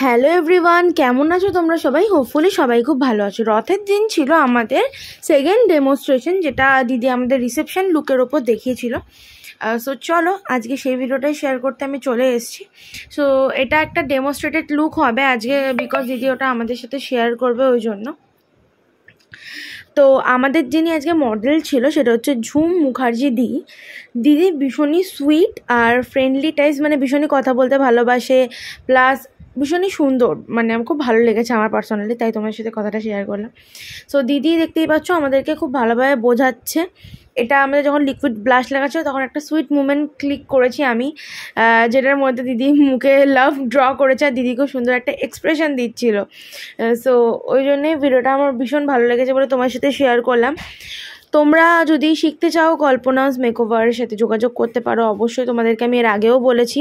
Hello everyone, কেমন আছো তোমরা সবাই? হোপফুলি সবাই খুব ভালো আছো। রথের দিন ছিল আমাদের সেকেন্ড ডেমনস্ট্রেশন, যেটা দিদি আমাদের রিসেপশন লুকের ওপর দেখিয়েছিল। সো চলো আজকে সেই ভিডিওটাই শেয়ার করতে আমি চলে এসেছি। সো এটা একটা ডেমনস্ট্রেটেড লুক হবে আজকে, বিকজ দিদি ওটা আমাদের সাথে শেয়ার করবে ওই জন্য। তো আমাদের যিনি আজকে মডেল ছিল সেটা হচ্ছে ঝুম মুখার্জি দিদি ভীষণই সুইট আর ফ্রেন্ডলি টাইপস, মানে ভীষণই কথা বলতে ভালোবাসে, প্লাস ভীষণই সুন্দর, মানে আমার খুব ভালো লেগেছে আমার পার্সোনালি, তাই তোমার সাথে কথাটা শেয়ার করলাম। সো দিদি দেখতেই পাচ্ছ আমাদেরকে খুব ভালোভাবে বোঝাচ্ছে। এটা আমাদের যখন লিকুইড ব্লাশ লাগাচ্ছিল তখন একটা সুইট মুমেন্ট ক্লিক করেছি আমি, যেটার মধ্যে দিদি মুখে লাভ ড্র করেছে আর দিদি খুব সুন্দর একটা এক্সপ্রেশন দিচ্ছিল। সো ওই জন্যই ভিডিওটা আমার ভীষণ ভালো লেগেছে বলে তোমার সাথে শেয়ার করলাম। তোমরা যদি শিখতে চাও কল্পনাস মেকওভারের সাথে যোগাযোগ করতে পারো। অবশ্যই তোমাদেরকে আমি এর আগেও বলেছি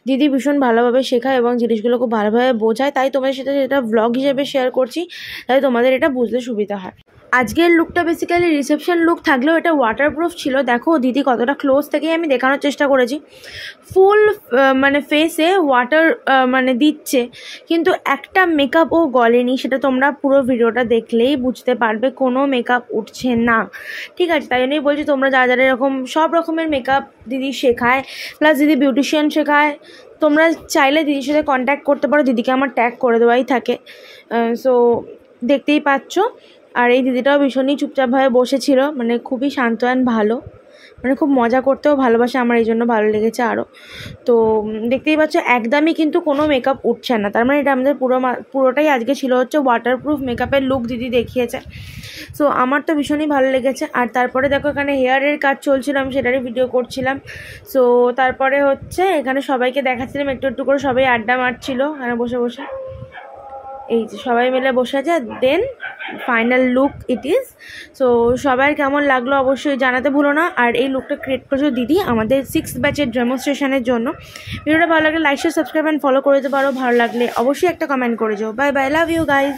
দিদি ভীষণ ভালোভাবে শেখায় এবং জিনিসগুলো খুব ভালোভাবে বোঝায়, তাই তোমাদের সাথে এটা ব্লগ হিসেবে শেয়ার করছি, তাই তোমাদের এটা বুঝতে সুবিধা হয়। আজকের লুকটা বেসিক্যালি রিসেপশন লুক থাকলেও এটা ওয়াটারপ্রুফ ছিল। দেখো দিদি কতটা ক্লোজ থেকেই আমি দেখানোর চেষ্টা করেছি। ফুল মানে ফেসে ওয়াটার মানে দিচ্ছে, কিন্তু একটা মেকআপও গলেনি, সেটা তোমরা পুরো ভিডিওটা দেখলেই বুঝতে পারবে। কোনো মেকআপ উঠছে না, ঠিক আছে? তাই জন্যই বলছি তোমরা যারা যারা এরকম সব রকমের মেকআপ দিদি শেখায়, প্লাস দিদি বিউটিশিয়ান শেখায়, তোমরা চাইলে দিদির সাথে কন্ট্যাক্ট করতে পারো। দিদিকে আমার ট্যাগ করে দেওয়াই থাকে। সো দেখতেই পাচ্ছ। আর এই দিদিটাও ভীষণই চুপচাপভাবে বসেছিল, মানে খুবই শান্ত অ্যান্ড ভালো, মানে খুব মজা করতেও ভালোবাসে, আমার এই জন্য ভালো লেগেছে আরও। তো দেখতেই পাচ্ছ একদমই কিন্তু কোনো মেকআপ উঠছে না, তার মানে এটা আমাদের পুরোটাই আজকে ছিল হচ্ছে ওয়াটারপ্রুফ মেকআপের লুক দিদি দেখিয়েছে। সো আমার তো ভীষণই ভালো লেগেছে। আর তারপরে দেখো এখানে হেয়ারের কাজ চলছিল, আমি সেটারই ভিডিও করছিলাম। সো তারপরে হচ্ছে এখানে সবাইকে দেখাচ্ছিলাম একটু একটু করে, সবাই আড্ডা মারছিল এখানে বসে বসে, এই যে সবাই মিলে বসে আছে। Then final look it is. So সবার কেমন লাগলো অবশ্যই জানাতে ভুলো না। আর এই লুকটা ক্রিয়েট করেছো দিদি আমাদের 6th ব্যাচের ডেমনস্ট্রেশনের জন্য। ভিডিওটা ভালো লাগলে like share subscribe and follow করে দিতে পারো। ভালো লাগলে অবশ্যই একটা কমেন্ট করে যাও। Bye bye, love you guys.